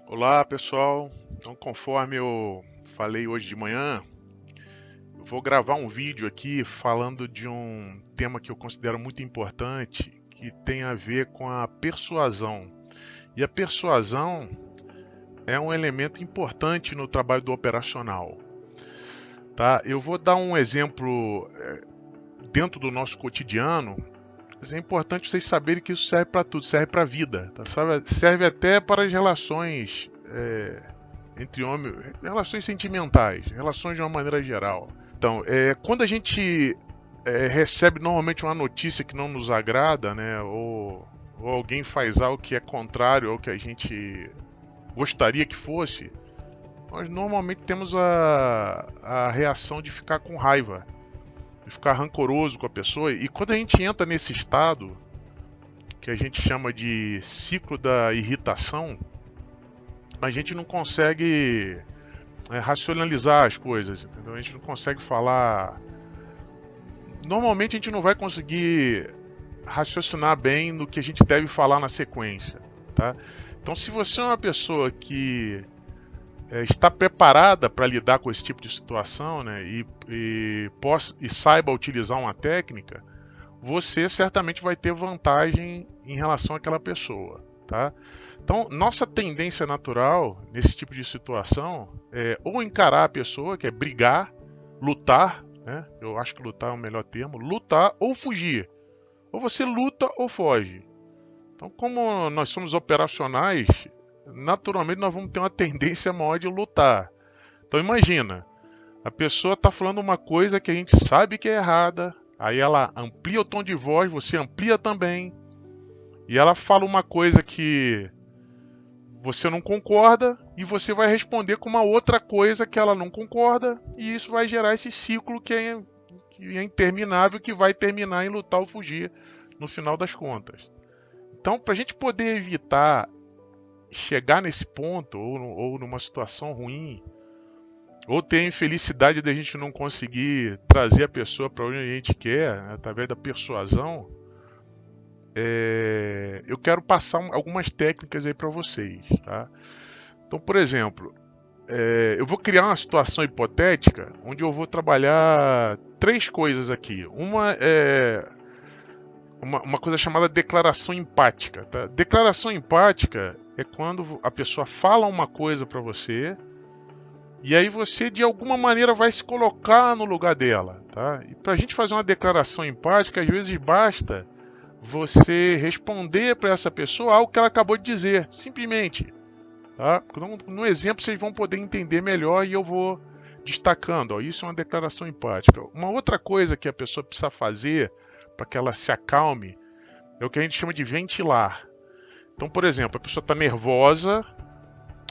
Olá pessoal, então conforme eu falei hoje de manhã, eu vou gravar um vídeo aqui falando de um tema que eu considero muito importante, que tem a ver com a persuasão. E a persuasão é um elemento importante no trabalho do operacional, tá? Eu vou dar um exemplo dentro do nosso cotidiano, mas é importante vocês saberem que isso serve para tudo, serve para a vida, tá? Serve até para as relações entre homens, relações sentimentais, relações de uma maneira geral. Então, quando a gente recebe normalmente uma notícia que não nos agrada, né, ou alguém faz algo que é contrário ao que a gente gostaria que fosse, nós normalmente temos a reação de ficar com raiva, de ficar rancoroso com a pessoa. E quando a gente entra nesse estado, que a gente chama de ciclo da irritação, a gente não consegue racionalizar as coisas, entendeu? A gente não consegue falar. Normalmente a gente não vai conseguir raciocinar bem no que a gente deve falar na sequência, tá? Então, se você é uma pessoa que está preparada para lidar com esse tipo de situação, né, e saiba utilizar uma técnica, você certamente vai ter vantagem em relação àquela pessoa, tá? Então, nossa tendência natural nesse tipo de situação é ou encarar a pessoa, que é brigar, lutar, né? Eu acho que lutar é o melhor termo, lutar ou fugir. Ou você luta ou foge. Então, como nós somos operacionais, naturalmente nós vamos ter uma tendência maior de lutar. Então, imagina, a pessoa está falando uma coisa que a gente sabe que é errada, aí ela amplia o tom de voz, você amplia também, e ela fala uma coisa que você não concorda e você vai responder com uma outra coisa que ela não concorda, e isso vai gerar esse ciclo que é interminável, que vai terminar em lutar ou fugir no final das contas. Então, para a gente poder evitar chegar nesse ponto, ou numa situação ruim, ou ter a infelicidade de a gente não conseguir trazer a pessoa para onde a gente quer, né, através da persuasão, eu quero passar algumas técnicas aí para vocês, tá? Então, por exemplo, eu vou criar uma situação hipotética onde eu vou trabalhar três coisas aqui. Uma é uma coisa chamada declaração empática. Tá? Declaração empática é quando a pessoa fala uma coisa para você e aí você de alguma maneira vai se colocar no lugar dela. Tá? E para a gente fazer uma declaração empática, às vezes basta você responder para essa pessoa algo que ela acabou de dizer, simplesmente. Tá? No exemplo vocês vão poder entender melhor e eu vou destacando. Ó, isso é uma declaração empática. Uma outra coisa que a pessoa precisa fazer para que ela se acalme é o que a gente chama de ventilar. Então, por exemplo, a pessoa está nervosa,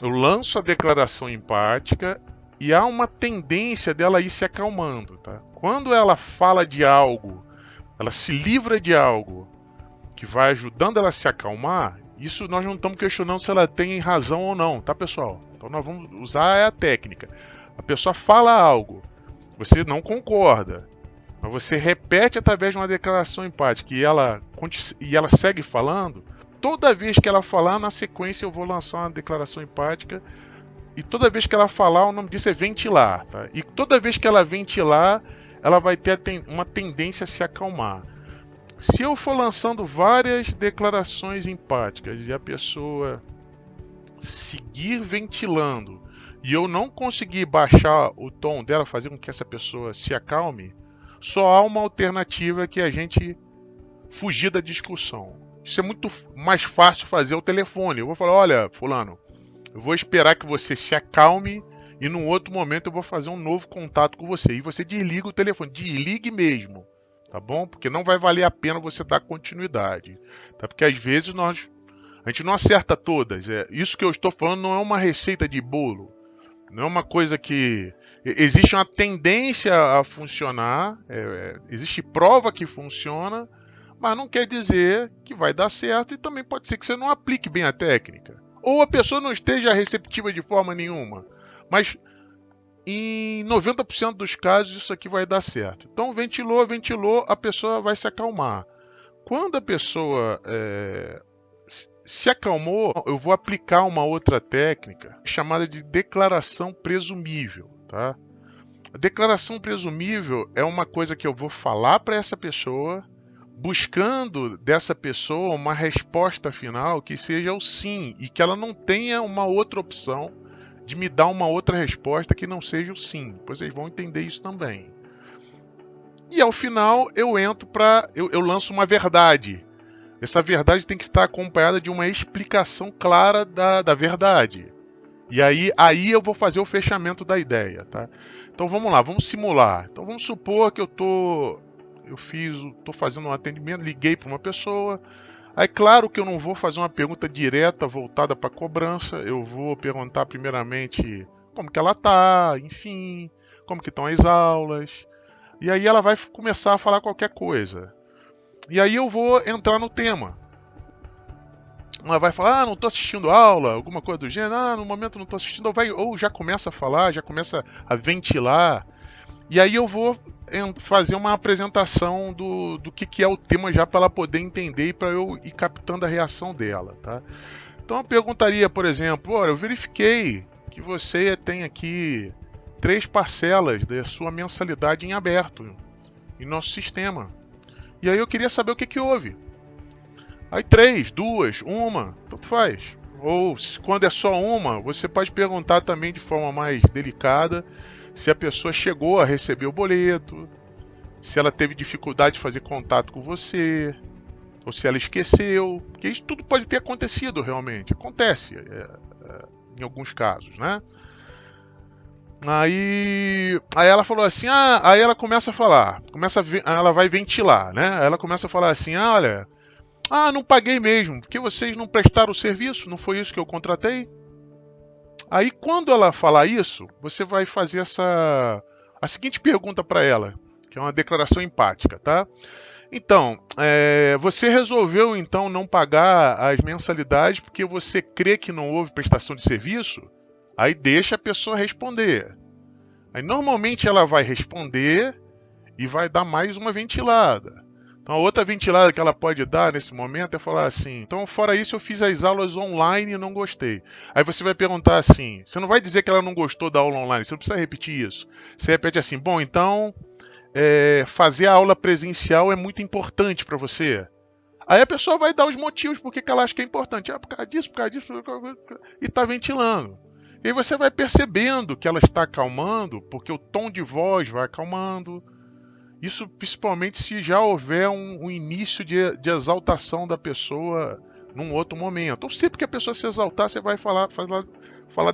eu lanço a declaração empática e há uma tendência dela ir se acalmando. Tá? Quando ela fala de algo, ela se livra de algo que vai ajudando ela a se acalmar, isso nós não estamos questionando se ela tem razão ou não, tá, pessoal? Então nós vamos usar a técnica. A pessoa fala algo, você não concorda, mas você repete através de uma declaração empática e ela segue falando. Toda vez que ela falar, na sequência eu vou lançar uma declaração empática. E toda vez que ela falar, o nome disso é ventilar. Tá? E toda vez que ela ventilar, ela vai ter uma tendência a se acalmar. Se eu for lançando várias declarações empáticas e a pessoa seguir ventilando e eu não conseguir baixar o tom dela, fazer com que essa pessoa se acalme, só há uma alternativa, que é a gente fugir da discussão. Isso é muito mais fácil fazer ao telefone. Eu vou falar: olha, fulano, eu vou esperar que você se acalme e num outro momento eu vou fazer um novo contato com você. E você desliga o telefone, desligue mesmo, tá bom? Porque não vai valer a pena você dar continuidade, tá? Porque às vezes a gente não acerta todas. Isso que eu estou falando não é uma receita de bolo, não é uma coisa que existe uma tendência a funcionar, existe prova que funciona, mas não quer dizer que vai dar certo, e também pode ser que você não aplique bem a técnica. Ou a pessoa não esteja receptiva de forma nenhuma. Mas em 90% dos casos isso aqui vai dar certo. Então ventilou, a pessoa vai se acalmar. Quando a pessoa Se acalmou, eu vou aplicar uma outra técnica chamada de declaração presumível, tá? A declaração presumível é uma coisa que eu vou falar para essa pessoa, buscando dessa pessoa uma resposta final que seja o sim e que ela não tenha uma outra opção de me dar uma outra resposta que não seja o sim. Vocês vão entender isso também. E ao final eu entro eu lanço uma verdade. Essa verdade tem que estar acompanhada de uma explicação clara da verdade. E aí eu vou fazer o fechamento da ideia, tá? Então vamos lá, vamos simular. Então vamos supor que estou fazendo um atendimento, liguei para uma pessoa. Aí claro que eu não vou fazer uma pergunta direta voltada para cobrança. Eu vou perguntar primeiramente como que ela está, enfim, como que estão as aulas. E aí ela vai começar a falar qualquer coisa. E aí eu vou entrar no tema. Ela vai falar, não estou assistindo aula, alguma coisa do gênero, no momento não estou assistindo, ou já começa a falar, já começa a ventilar. E aí eu vou fazer uma apresentação do que é o tema já para ela poder entender e para eu ir captando a reação dela, tá? Então eu perguntaria, por exemplo, olha, eu verifiquei que você tem aqui 3 parcelas da sua mensalidade em aberto em nosso sistema. E aí eu queria saber o que houve. Aí 3, 2, 1, tanto faz. Ou quando é só uma, você pode perguntar também de forma mais delicada se a pessoa chegou a receber o boleto, se ela teve dificuldade de fazer contato com você, ou se ela esqueceu. Porque isso tudo pode ter acontecido realmente. Acontece em alguns casos, né? Aí ela falou assim, aí ela começa a falar, ela vai ventilar, né? Aí ela começa a falar assim, olha, não paguei mesmo, porque vocês não prestaram o serviço, não foi isso que eu contratei? Aí quando ela falar isso, você vai fazer a seguinte pergunta para ela, que é uma declaração empática, tá? Então, você resolveu então não pagar as mensalidades porque você crê que não houve prestação de serviço? Aí deixa a pessoa responder. Aí normalmente ela vai responder e vai dar mais uma ventilada. Então a outra ventilada que ela pode dar nesse momento é falar assim, então fora isso eu fiz as aulas online e não gostei. Aí você vai perguntar assim, você não vai dizer que ela não gostou da aula online, você não precisa repetir isso. Você repete assim, bom, então fazer a aula presencial é muito importante para você. Aí a pessoa vai dar os motivos por que ela acha que é importante. Por causa disso, e está ventilando. E aí você vai percebendo que ela está acalmando, porque o tom de voz vai acalmando. Isso principalmente se já houver um início de exaltação da pessoa num outro momento. Ou sempre que a pessoa se exaltar, você vai falar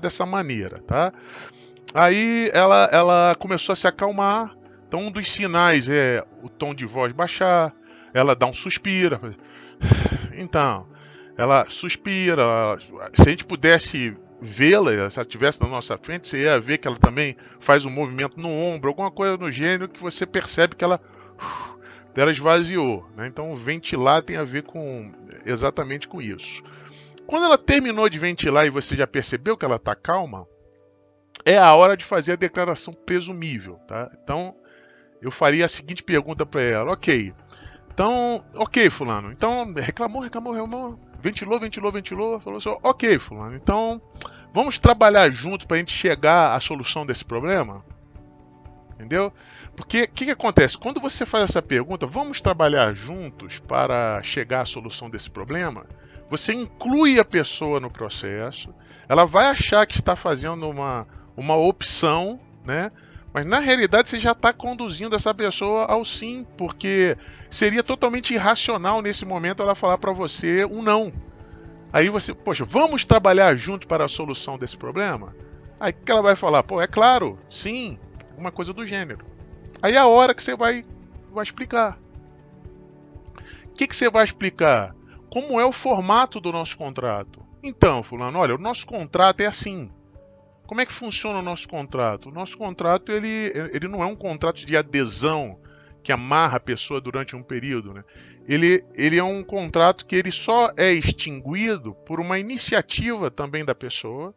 dessa maneira, tá? Aí ela começou a se acalmar. Então um dos sinais é o tom de voz baixar, ela dá um suspiro. Então, ela suspira. Se a gente pudesse vê-la, se ela estivesse na nossa frente, você ia ver que ela também faz um movimento no ombro, alguma coisa no gênero que você percebe que ela esvaziou, né? Então ventilar tem a ver exatamente com isso. Quando ela terminou de ventilar e você já percebeu que ela está calma, é a hora de fazer a declaração presumível, tá? Então eu faria a seguinte pergunta para ela: ok, fulano, então reclamou, ventilou, falou assim, ok, fulano, então vamos trabalhar junto para a gente chegar à solução desse problema? Entendeu? Porque o que acontece? Quando você faz essa pergunta, vamos trabalhar juntos para chegar à solução desse problema, você inclui a pessoa no processo, ela vai achar que está fazendo uma opção, né? Mas na realidade você já está conduzindo essa pessoa ao sim, porque seria totalmente irracional nesse momento ela falar para você um não. Aí você, poxa, vamos trabalhar junto para a solução desse problema? Aí que ela vai falar, é claro, sim, alguma coisa do gênero. Aí é a hora que você vai explicar. O que você vai explicar? Como é o formato do nosso contrato? Então, fulano, olha, o nosso contrato é assim. Como é que funciona o nosso contrato? O nosso contrato ele não é um contrato de adesão que amarra a pessoa durante um período, né? Ele é um contrato que ele só é extinguido por uma iniciativa também da pessoa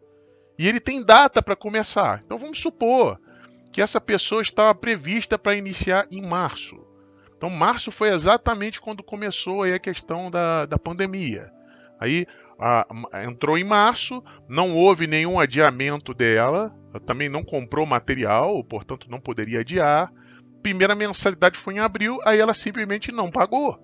e ele tem data para começar. Então vamos supor que essa pessoa estava prevista para iniciar em março. Então março foi exatamente quando começou aí a questão da pandemia. Aí entrou em março, não houve nenhum adiamento dela, ela também não comprou material, portanto não poderia adiar. Primeira mensalidade foi em abril, aí ela simplesmente não pagou.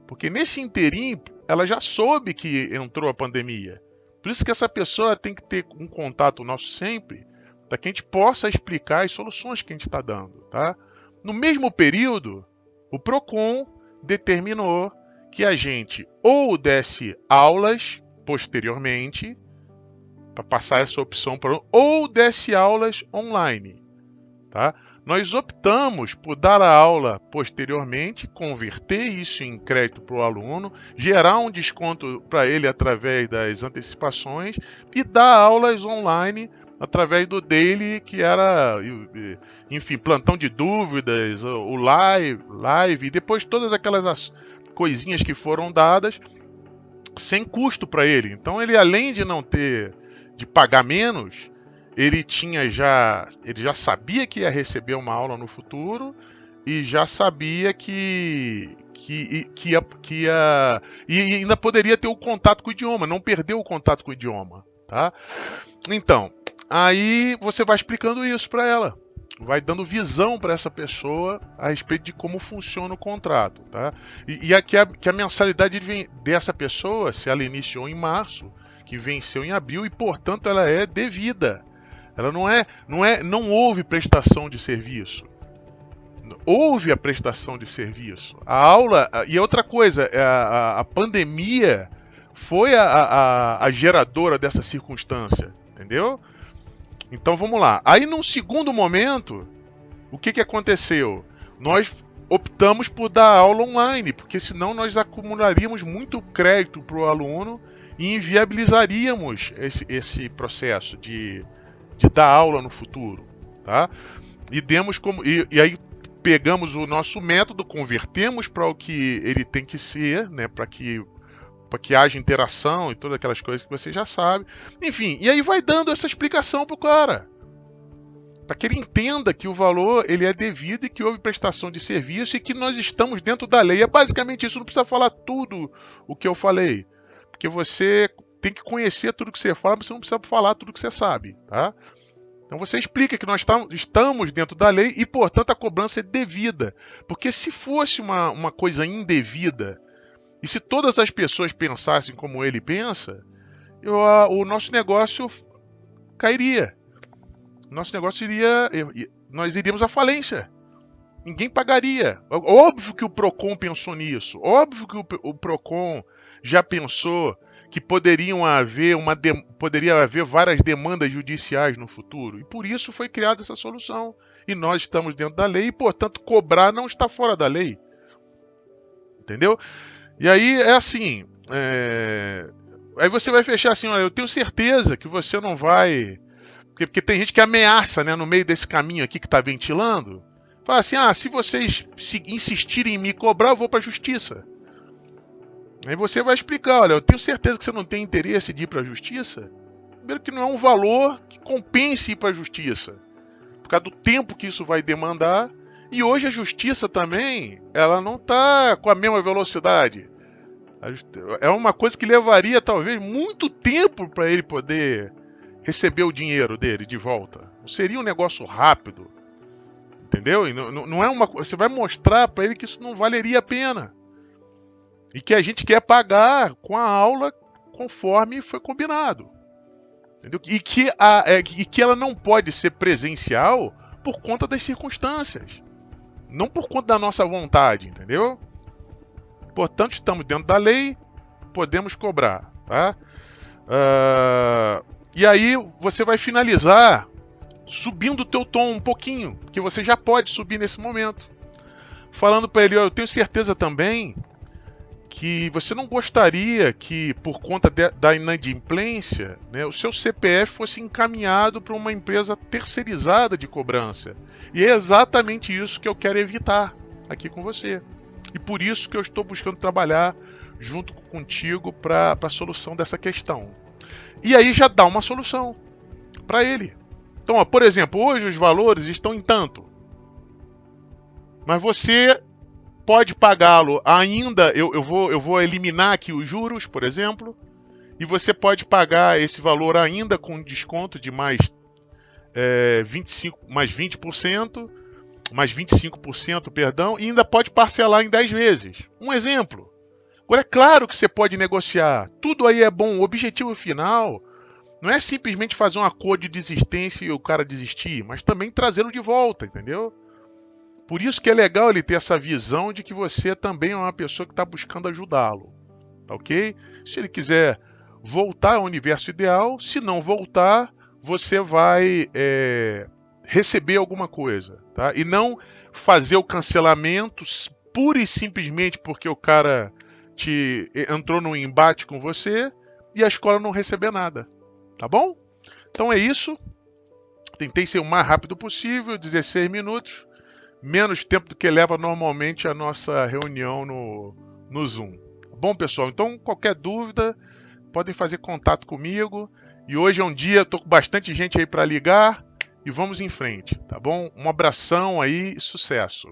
Porque nesse interim, ela já soube que entrou a pandemia. Por isso que essa pessoa tem que ter um contato nosso sempre, para que a gente possa explicar as soluções que a gente está dando. Tá? No mesmo período, o PROCON determinou que a gente ou desse aulas posteriormente, para passar essa opção para ou desse aulas online. Tá? Nós optamos por dar a aula posteriormente, converter isso em crédito para o aluno, gerar um desconto para ele através das antecipações e dar aulas online através do Daily, que era, enfim, plantão de dúvidas, o live, e depois todas aquelas coisinhas que foram dadas sem custo para ele. Então ele, além de não ter de pagar menos, ele já sabia que ia receber uma aula no futuro e já sabia que ia e ainda poderia ter o contato com o idioma, não perdeu o contato com o idioma, tá? Então, aí você vai explicando isso para ela, vai dando visão para essa pessoa a respeito de como funciona o contrato, tá? E aqui que a mensalidade dessa pessoa, se ela iniciou em março, que venceu em abril e portanto ela é devida. Ela não houve prestação de serviço. Houve a prestação de serviço. A aula, e outra coisa, a pandemia foi a geradora dessa circunstância, entendeu? Então vamos lá. Aí num segundo momento, o que aconteceu? Nós optamos por dar aula online, porque senão nós acumularíamos muito crédito para o aluno e inviabilizaríamos esse processo de dar aula no futuro, tá? E aí pegamos o nosso método, convertemos para o que ele tem que ser, né? Para que haja interação e todas aquelas coisas que você já sabe. Enfim, e aí vai dando essa explicação pro cara, para que ele entenda que o valor ele é devido e que houve prestação de serviço e que nós estamos dentro da lei. É basicamente isso. Não precisa falar tudo o que eu falei, porque você tem que conhecer tudo que você fala, mas você não precisa falar tudo que você sabe, tá? Então você explica que nós estamos dentro da lei e, portanto, a cobrança é devida. Porque se fosse uma coisa indevida, e se todas as pessoas pensassem como ele pensa, o nosso negócio cairia. Nosso negócio nós iríamos à falência. Ninguém pagaria. Óbvio que o PROCON pensou nisso. Óbvio que o PROCON já pensou que poderia haver várias demandas judiciais no futuro. E por isso foi criada essa solução. E nós estamos dentro da lei e, portanto, cobrar não está fora da lei. Entendeu? E aí é assim. Aí você vai fechar assim, olha, eu tenho certeza que você não vai... Porque tem gente que ameaça, né, no meio desse caminho aqui que está ventilando. Fala assim, se vocês insistirem em me cobrar, eu vou para a justiça. Aí você vai explicar, olha, eu tenho certeza que você não tem interesse de ir para a justiça. Primeiro que não é um valor que compense ir para a justiça, por causa do tempo que isso vai demandar. E hoje a justiça também, ela não está com a mesma velocidade. É uma coisa que levaria talvez muito tempo para ele poder receber o dinheiro dele de volta. Não seria um negócio rápido, entendeu? E não é uma, você vai mostrar para ele que isso não valeria a pena. E que a gente quer pagar com a aula conforme foi combinado. Entendeu? E que ela não pode ser presencial por conta das circunstâncias. Não por conta da nossa vontade, entendeu? Portanto, estamos dentro da lei, podemos cobrar, tá? E aí você vai finalizar subindo o teu tom um pouquinho, porque você já pode subir nesse momento. Falando para ele, eu tenho certeza também que você não gostaria que, por conta da inadimplência, né, o seu CPF fosse encaminhado para uma empresa terceirizada de cobrança. E é exatamente isso que eu quero evitar aqui com você. E por isso que eu estou buscando trabalhar junto contigo para a solução dessa questão. E aí já dá uma solução para ele. Então, por exemplo, hoje os valores estão em tanto. Mas você pode pagá-lo ainda, eu vou eliminar aqui os juros, por exemplo, E você pode pagar esse valor ainda com desconto de mais 20%, mais 25%, perdão, e ainda pode parcelar em 10 vezes. Um exemplo. Agora, é claro que você pode negociar. Tudo aí é bom. O objetivo final não é simplesmente fazer um acordo de desistência e o cara desistir, mas também trazê-lo de volta, entendeu? Por isso que é legal ele ter essa visão de que você também é uma pessoa que está buscando ajudá-lo, tá ok? Se ele quiser voltar ao universo ideal, se não voltar, você vai receber alguma coisa, tá? E não fazer o cancelamento pura e simplesmente porque o cara entrou num embate com você e a escola não receber nada, tá bom? Então é isso. Tentei ser o mais rápido possível, 16 minutos. Menos tempo do que leva normalmente a nossa reunião no Zoom. Bom, pessoal, então qualquer dúvida, podem fazer contato comigo. E hoje é um dia, estou com bastante gente aí para ligar e vamos em frente, tá bom? Um abração aí e sucesso.